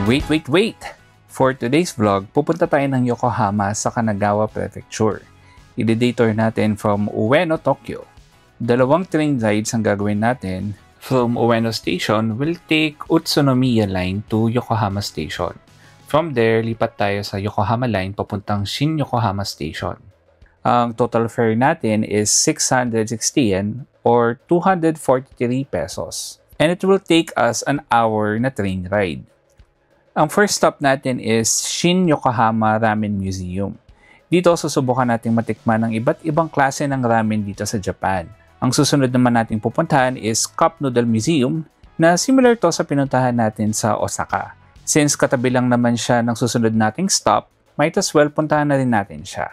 Wait! For today's vlog, pupunta tayo ng Yokohama sa Kanagawa Prefecture. I-detour natin from Ueno, Tokyo. Dalawang train rides ang gagawin natin. From Ueno Station, we'll take Utsunomiya Line to Yokohama Station. From there, lipat tayo sa Yokohama Line papuntang Shin-Yokohama Station. Ang total fare natin is 660 yen or 243 pesos. And it will take us an hour na train ride. Ang first stop natin is Shin-Yokohama Ramen Museum. Dito susubukan nating matikman ng iba't ibang klase ng ramen dito sa Japan. Ang susunod naman nating pupuntahan is Cup Noodle Museum na similar to sa pinuntahan natin sa Osaka. Since katabi lang naman siya ng susunod nating stop, might as well puntahan na rin natin siya.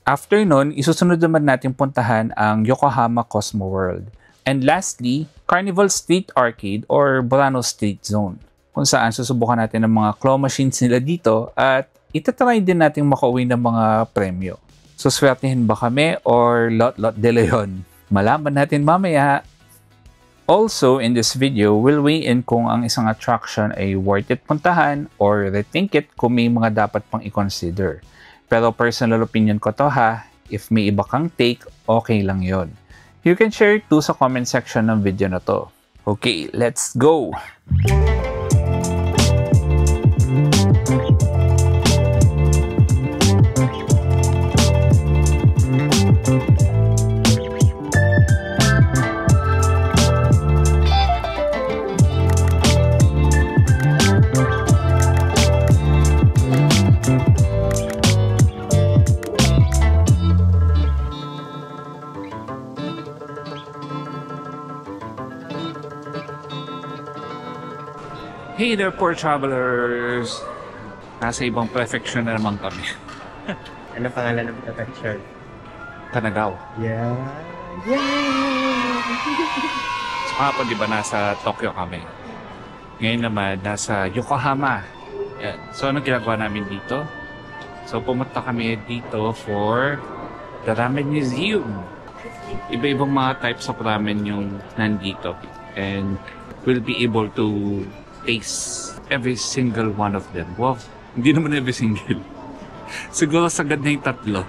After nun, isusunod naman natin puntahan ang Yokohama Cosmo World. And lastly, Carnival Street Arcade or Burano Street Zone, kung saan susubukan natin ng mga claw machines nila dito at itatry din natin makauwi ng mga premyo. Suswertihin ba kami or lot de leon? Malaman natin mamaya. Also, in this video, we'll weigh in kung ang isang attraction ay worth it puntahan or rethink it kung may mga dapat pang i-consider. Pero personal opinion ko to ha, if may iba kang take, okay lang yon. You can share it too sa comment section ng video na to. Okay, let's go! Hey there, poor travelers! Nasa ibang prefecture na naman kami. Ano pangalan ng prefecture? Kanagawa. Yeah! So kapag diba nasa Tokyo kami. Ngayon naman nasa Yokohama. Yan. So ano ginagawa namin dito? So pumunta kami dito for the Ramen Museum. Iba-ibang mga types of ramen yung nandito. And we'll be able to taste every single one of them. Wow, hindi naman every single. Siguro sagad na yung tatlo.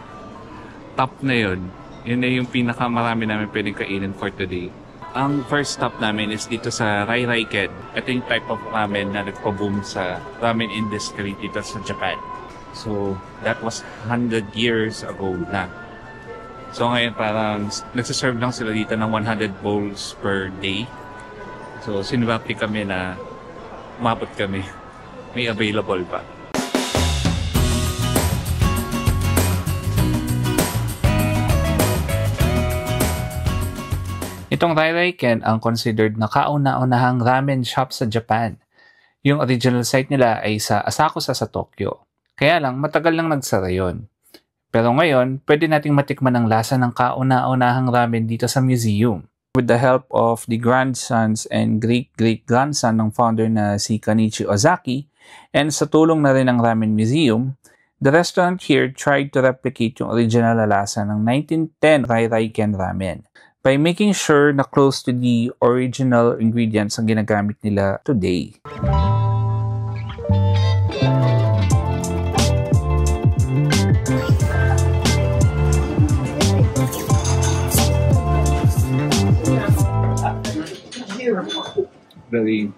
Top na yun. Yun na yung pinakamarami namin pwedeng kainin for today. Ang first stop namin is dito sa Rai Ken. Ito yung type of ramen na nagpa-boom sa ramen industry dito sa Japan. So, that was 100 years ago na. So ngayon parang nagsaserve lang sila dito ng 100 bowls per day. So, sinwapti kami na umabot kami. May available pa. Itong Rai Ken ang considered na kauna-unahang ramen shop sa Japan. Yung original site nila ay sa Asakusa sa Tokyo. Kaya lang, matagal lang nagsara yun. Pero ngayon, pwede nating matikman ang lasa ng kauna-unahang ramen dito sa museum. With the help of the grandsons and great-great-grandson ng founder na si Kanichi Ozaki, and sa tulong na rin ng Ramen Museum, the restaurant here tried to replicate yung original na lasa ng 1910 Rai Ken Ramen by making sure na close to the original ingredients ang ginagamit nila today. Very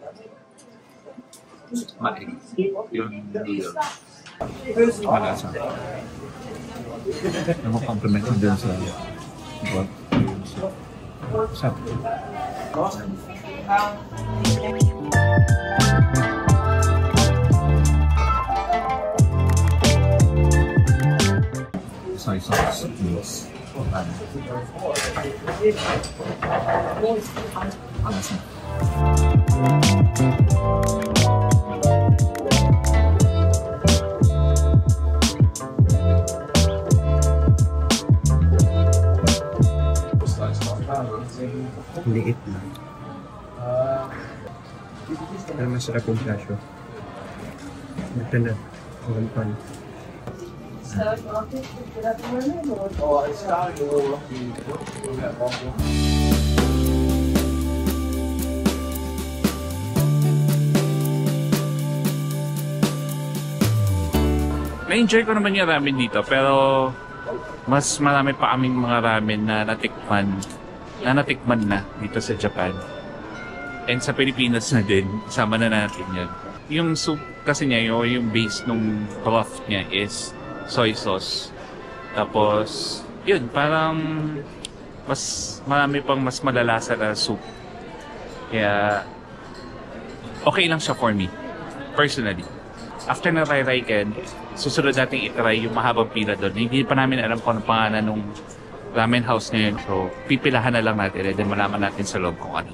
maing yung deal. Malasa. Ano mo compliment din sa what? Sap. Soy sauce mix. Malasa. Liit na. Pero masarap yung plasyo. Ito na. Ang pan. na-enjoy ko naman yung ramen dito, pero mas marami pa aming mga ramen na natikman na dito sa Japan. And sa Pilipinas na din, sama na natin yan. Yung soup kasi niya, yung base nung broth niya is soy sauce. Tapos, yun, parang marami pang mas malalasa na soup. Kaya, okay lang siya for me, personally. After na Raiken, susunod natin itry yung mahabang pila doon. Hindi pa namin alam kung ano pangalan nung ramen house na yun. So, pipilahan na lang natin and then malaman natin sa loob kung ano.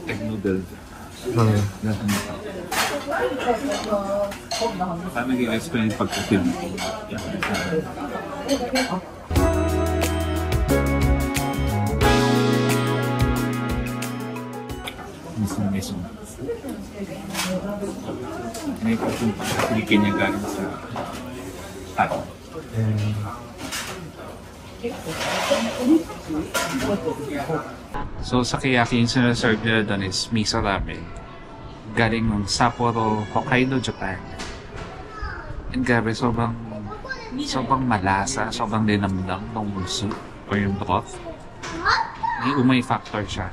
Egg noodle. Paano nag-explain pagkakin? Mismo. May pagkakin niya galing sa tato. So sa Kiyaki, yung sinaserve nila doon is miso ramen. Galing ng Sapporo, Hokkaido, Japan. And grabe, sobrang malasa, sobrang linamnam ng soup or yung broth. May umay factor siya.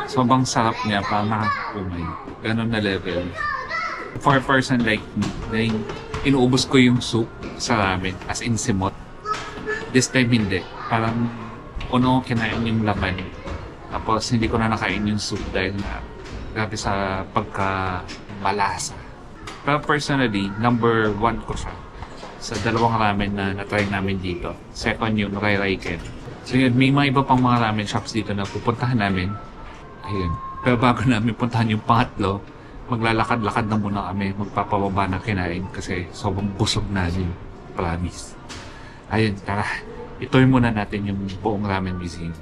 Sobrang sarap niya para makakaumay. Ganon na level. For a person like me, inuubos ko yung soup sa ramen, as in simot. This time hindi. Parang uno kinain yung laman. Tapos hindi ko na nakain yung soup dahil grabe sa pagka-malasa. Pero personally, number 1 ko siya sa dalawang ramen na natry namin dito. Second yung Raiken. So yun, may mga iba pang mga ramen shops dito na pupuntahan namin. Ayun. Pero bago namin puntahan yung pangatlo, maglalakad-lakad na muna kami, magpapababa na kinain kasi sobrang busog na din. Promise. Ayun, tara. Itoy muna natin yung buong ramen museum.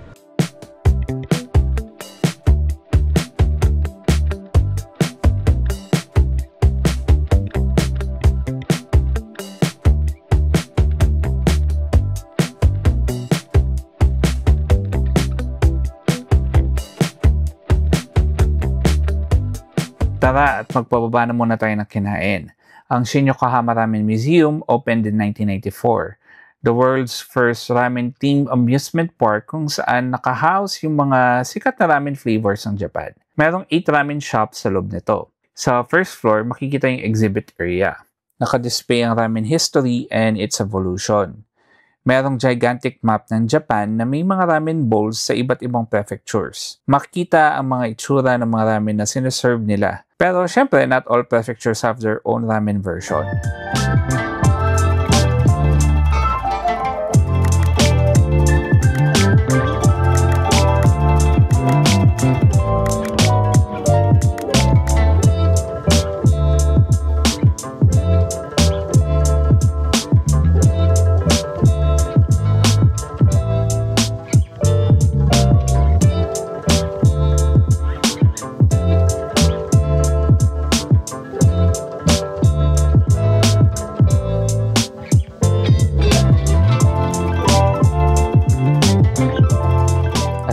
Tara at magpababa na muna tayo ng kinain. Ang Shin Yokohama Ramen Museum opened in 1994. The world's first ramen-themed amusement park kung saan nakahouse yung mga sikat na ramen flavors ng Japan. Merong 8 ramen shops sa loob nito. Sa first floor, makikita yung exhibit area. Nakadisplay ang ramen history and its evolution. Merong gigantic map ng Japan na may mga ramen bowls sa iba't ibang prefectures. Makikita ang mga itsura ng mga ramen na sineserve nila. Pero syempre, not all prefectures have their own ramen version.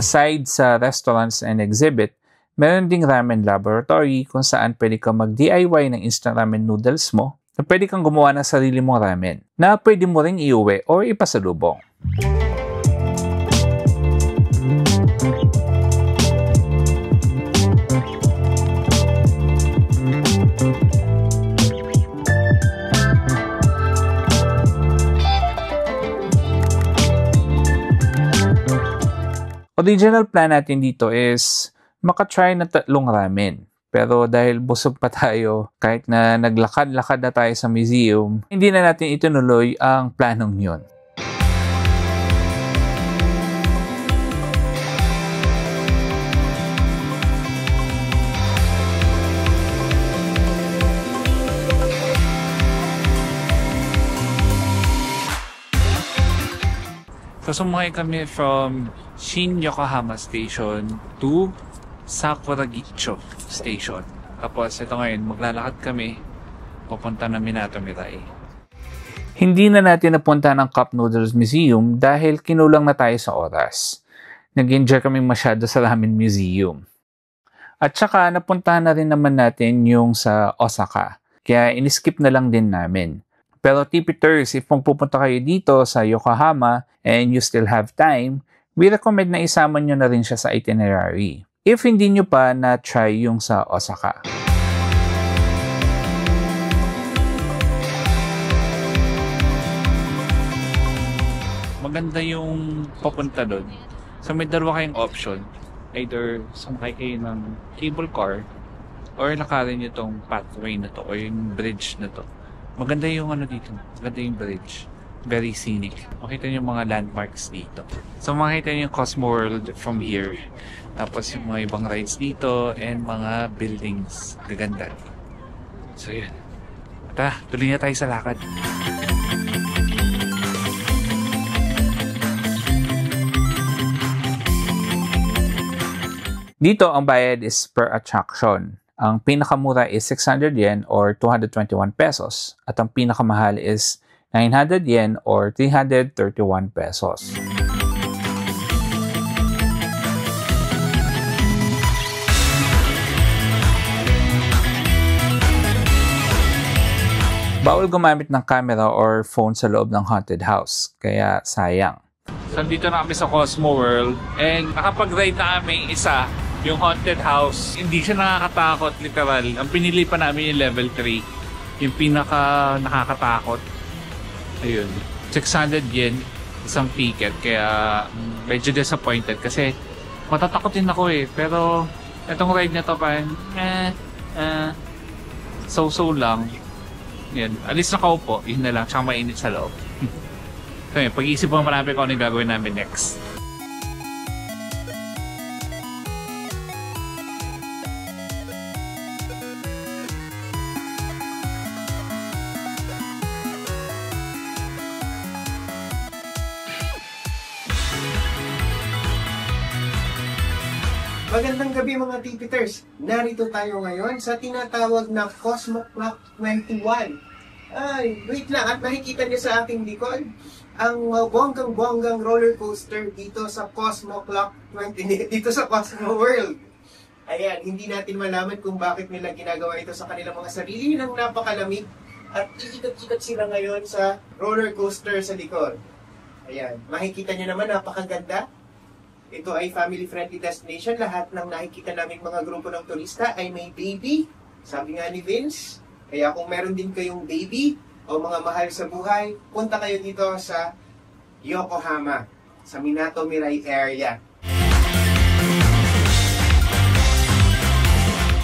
Aside sa restaurants and exhibit, meron ding ramen laboratory kung saan pwede kang mag-DIY ng instant ramen noodles mo na pwede kang gumawa ng sarili mong ramen na pwede mo ring iuwi o ipasalubong. Original plan natin dito is makatry na 3 ramen. Pero dahil busog pa tayo, kahit na naglakad-lakad na tayo sa museum, hindi na natin itinuloy ang planong yun. So, sumakay kami from Shin Yokohama Station to Sakuragicho Station. Tapos, ito ngayon, maglalakad kami papunta na Minato Mirai. Hindi na natin napunta ng Cup Noodles Museum dahil kinulang na tayo sa oras. Nag-enjoy kami masyado sa Ramen Museum. At saka, napuntahan na rin naman natin yung sa Osaka. Kaya, iniskip na lang din namin. Pero tipiters, if pupunta kayo dito sa Yokohama and you still have time, we recommend na isama nyo na rin siya sa itinerary. If hindi nyo pa na-try yung sa Osaka. Maganda yung papunta doon. So may dalawa kayong option. Either sumakay kayo ng cable car or lakarin nyo tong pathway na to o yung bridge na to. Maganda yung ano dito. Maganda yung bridge. Very scenic. Makita nyo yung mga landmarks dito. So makita nyo yung Cosmo World from here. Tapos yung mga ibang rides dito and mga buildings. Gaganda. So yun. Tara, tuloy na tayo sa lakad. Dito ang bayad is per attraction. Ang pinakamura is 600 yen or 221 pesos at ang pinakamahal is 900 yen or 331 pesos. Bawal gumamit ng camera or phone sa loob ng haunted house, kaya sayang. So dito na kami sa Cosmo World and nakapag-ride na kami isa. Yung haunted house, hindi siya nakakatakot, literal. Ang pinili pa namin yung level 3. Yung pinaka nakakatakot. Ayun. 600 yen, isang ticket. Kaya medyo disappointed kasi matatakotin ako eh. Pero itong ride na to parang so-so lang. Yan. Alis na kaupo, yun na lang. Tsaka mainit sa loob. So yun, pag-iisip mo marami kung ano yung gagawin namin next. Magandang gabi mga tipiters! Narito tayo ngayon sa tinatawag na Cosmo Clock 21. Ay, wait lang, at makikita niyo sa aking likod ang bonggang-bonggang roller coaster dito sa Cosmo Clock 20, dito sa Cosmo World. Ayan, hindi natin malaman kung bakit nila ginagawa ito sa kanilang mga sarili ng napakalamig at iikot-ikot sila ngayon sa roller coaster sa likod. Ayan, makikita niyo naman napakaganda. Ito ay family-friendly destination. Lahat ng nakikita naming mga grupo ng turista ay may baby. Sabi nga ni Vince, kaya kung meron din kayong baby o mga mahal sa buhay, punta kayo dito sa Yokohama, sa Minato Mirai area.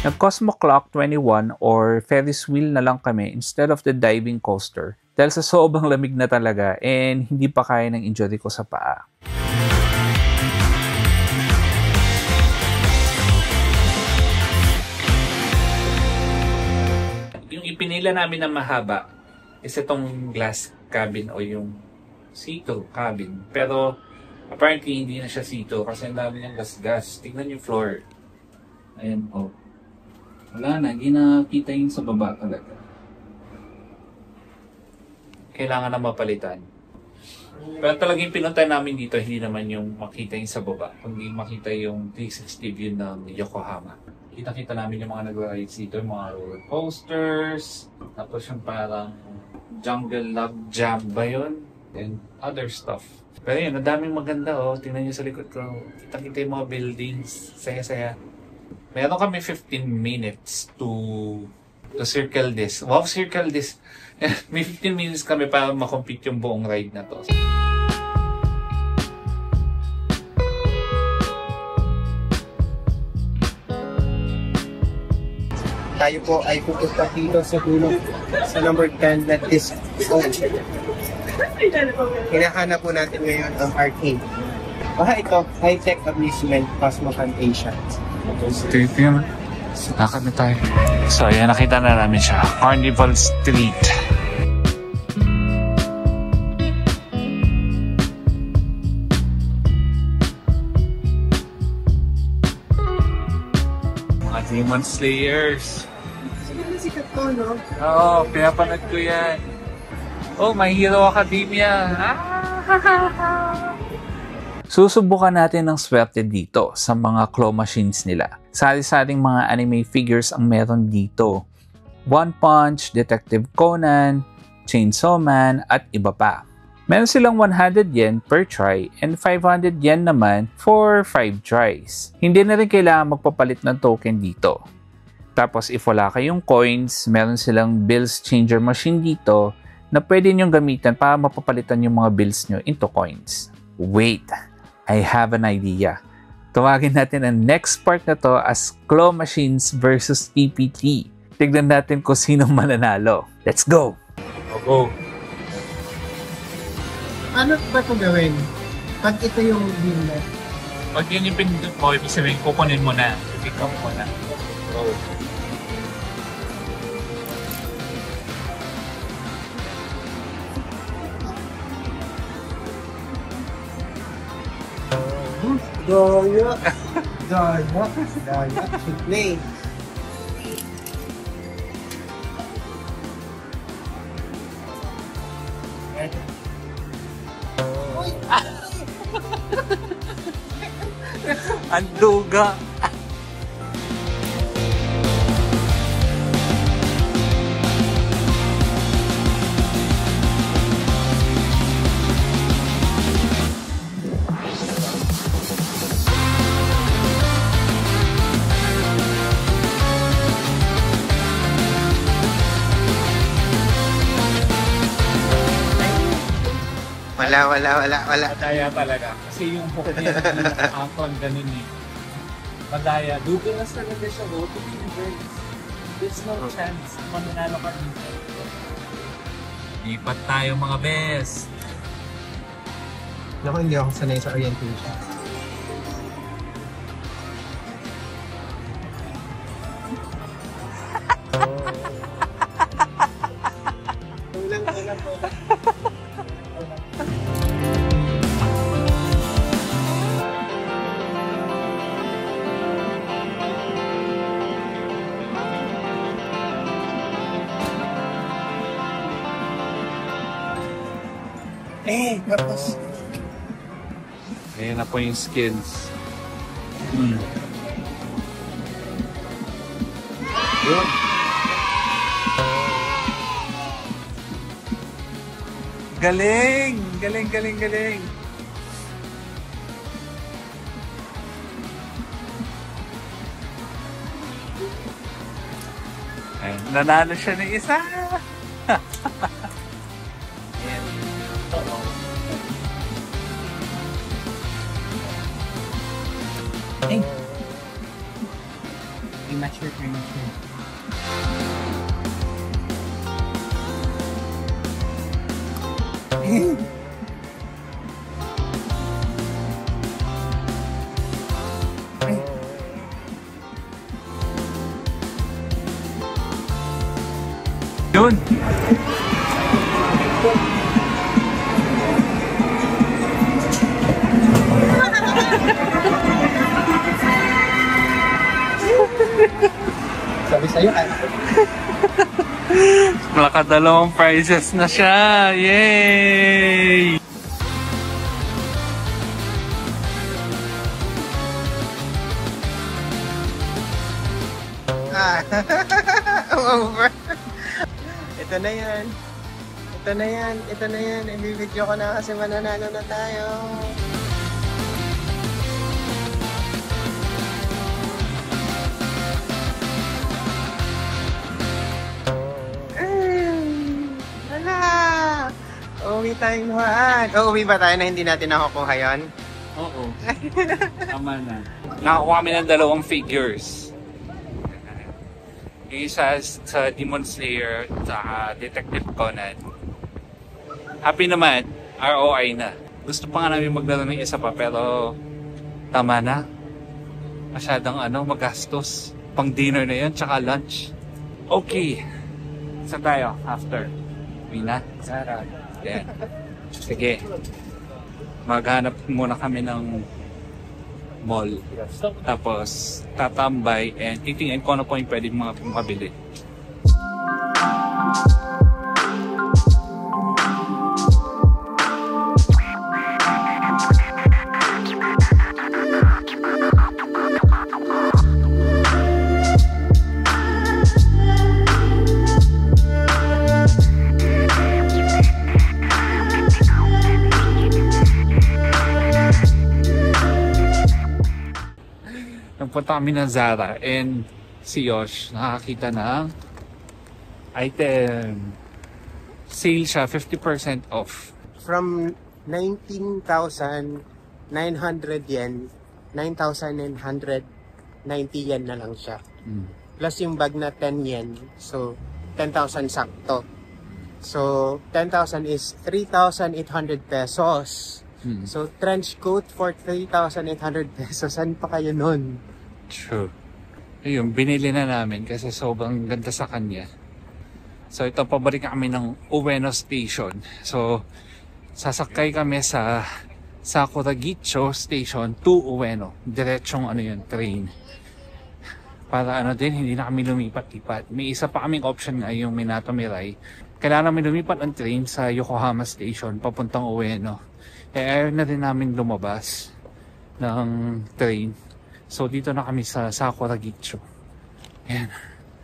Nag-Cosmo Clock 21 or Ferris wheel na lang kami instead of the diving coaster dahil sa sobrang lamig na talaga and hindi pa kaya ng injury ko sa paa. Yung ipinila namin na mahaba is itong glass cabin o yung seato cabin. Pero apparently hindi na siya seato kasi ang dami niyang gas-gas. Tignan yung floor. Ayan po. Wala na, hindi nakita yung sa baba talaga. Kailangan na mapalitan. Pero talagang pinunta namin dito, hindi naman yung makita yung sa baba, kundi makita yung 360 view ng Yokohama. Kita-kita namin yung mga nag-rides dito, yung mga roller coasters, tapos yung parang jungle log jam ba yun? And other stuff. Pero yun, ang daming maganda oh. Tingnan nyo sa likod ko. Kita-kita yung mga buildings. Saya-saya. Meron kami 15 minutes to circle this. Wow, circle this. May 15 minutes kami para makompete yung buong ride na to. tayo po ay pupunta dito sa dulo sa number 10 na disc zone. Hinahanap po natin ngayon ang arcade. Baka ito, high-tech amusement, Cosmo Fantasia. Street yun. Lakad na tayo. So, ayan, nakita na namin siya. Carnival Street. Mga Demon Slayers. Sige na sikat ko, no? Oo, pinapanood ko yan. Oh, My Hero Academia. Susubukan natin ng swerte dito sa mga claw machines nila. Sari-saring mga anime figures ang meron dito. One Punch, Detective Conan, Chainsaw Man, at iba pa. Meron silang 100 yen per try and 500 yen naman for 5 tries. Hindi na rin kailangan magpapalit ng token dito. Tapos if wala kayong coins, meron silang bills changer machine dito na pwede nyong gamitan para mapapalitan yung mga bills nyo into coins. Wait! I have an idea. Tawagin natin ang next part na to as claw machines versus TPT. Tignan natin kung sinong mananalo. Let's go! Go! Ano ba ito gawin? Pag ito yung win na. Pag yun yung pinindot mo, ibig sabihin kukunin mo na. I-pick up mo na. Go! Daya! Daya! Daya! Should play! Ang duga! Wala. Madaya talaga. Kasi yung hook niya, nakakon, ganun eh. Madaya. Dugulas talaga siya, bro. To be reversed. There's no chance. Mananalo ka dito. Lipat tayo mga best. Naku, hindi ako sanay sa orientation. Ulang. Tapos. Ayan na po yung skills. Yun. Galing! Galing! Ayan, nanalo siya ng isa! Hey! Immature. Yun! Sabi sa'yo, Nakadalawang prizes na siya! Yay! over. Ito na yan. I-video ko na kasi mananalo na tayo. Uuwi tayong lahat. Uuwi ba tayo na hindi natin nakukuha yun? Oo. Tama na. Nakakuha kami ng 2 figures. Yung isa sa Demon Slayer at Detective Conan. Happy naman, ROI na. Gusto pa nga namin maglaro ng isa pa pero tama na. Masyadong magastos. Pang dinner na yun, tsaka lunch. Okay. Saan tayo after? Mina? Sarah. Yan. Sige. Maghanap muna kami ng mall. Tapos, tatambay and titingin kung ano po yung pwede mga makabili. Nagpunta kami ng Zara and si Yosh nakakita ng item. Sale siya, 50% off. From 19,900 yen, 9,990 yen na lang siya. Plus yung bag na 10 yen, so 10,000 sakto. So 10,000 is 3,800 pesos. So, trench coat for 3,800 pesos. Saan pa kayo nun? True. Ayun, binili na namin kasi sobrang ganda sa kanya. So, ito, pabalik kami ng Ueno Station. So, sasakay kami sa Sakuragicho Station to Ueno. Diretsyong train. Para din, hindi na kami lumipat-lipat. May isa pa kaming option nga, yung Minato Mirai. Kailangan namin lumipat ang train sa Yokohama Station, papuntang Ueno. Ayaw na rin namin lumabas ng train. So, dito na kami sa Sakuragicho. Ayan.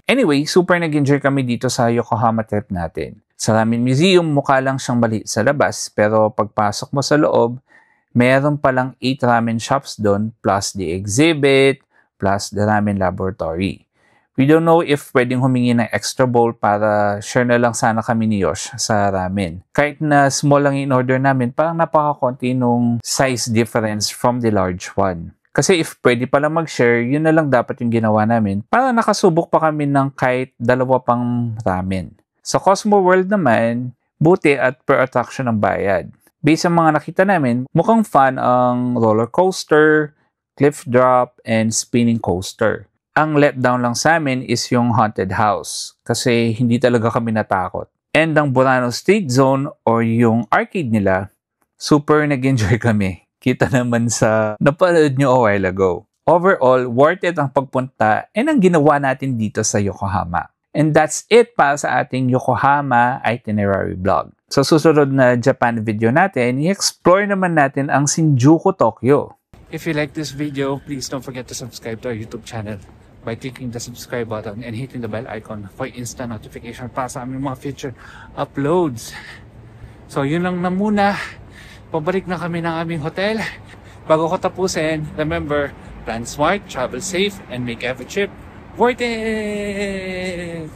Anyway, super nag-enjoy kami dito sa Yokohama trip natin. Sa Ramen Museum, mukha lang siyang maliit sa labas. Pero pagpasok mo sa loob, meron palang 8 ramen shops doon, plus the exhibit, plus the ramen laboratory. We don't know if pwedeng humingi ng extra bowl para share na lang sana kami ni Yosh sa ramen. Kahit na small lang in order namin, parang napakakonti nung size difference from the large one. Kasi if pwede pala mag-share, yun na lang dapat yung ginawa namin para nakasubok pa kami ng kahit 2 pang ramen. Sa Cosmo World naman, buti at per attraction ang bayad. Based sa mga nakita namin, mukhang fun ang roller coaster, cliff drop, and spinning coaster. Ang letdown lang sa amin is yung haunted house kasi hindi talaga kami natakot. And ang Burano Street Zone or yung arcade nila, super nag-enjoy kami. Kita naman sa napanood nyo a while ago. Overall, worth it ang pagpunta and ang ginawa natin dito sa Yokohama. And that's it para sa ating Yokohama itinerary vlog. Sa susunod na Japan video natin, i-explore naman natin ang Shinjuku, Tokyo. If you like this video, please don't forget to subscribe to our YouTube channel by clicking the subscribe button and hitting the bell icon for instant notification para sa aming mga future uploads. So yun lang na muna. Pabalik na kami ng aming hotel. Bago ko tapusin, remember, plan smart, travel safe, and make every trip worth it!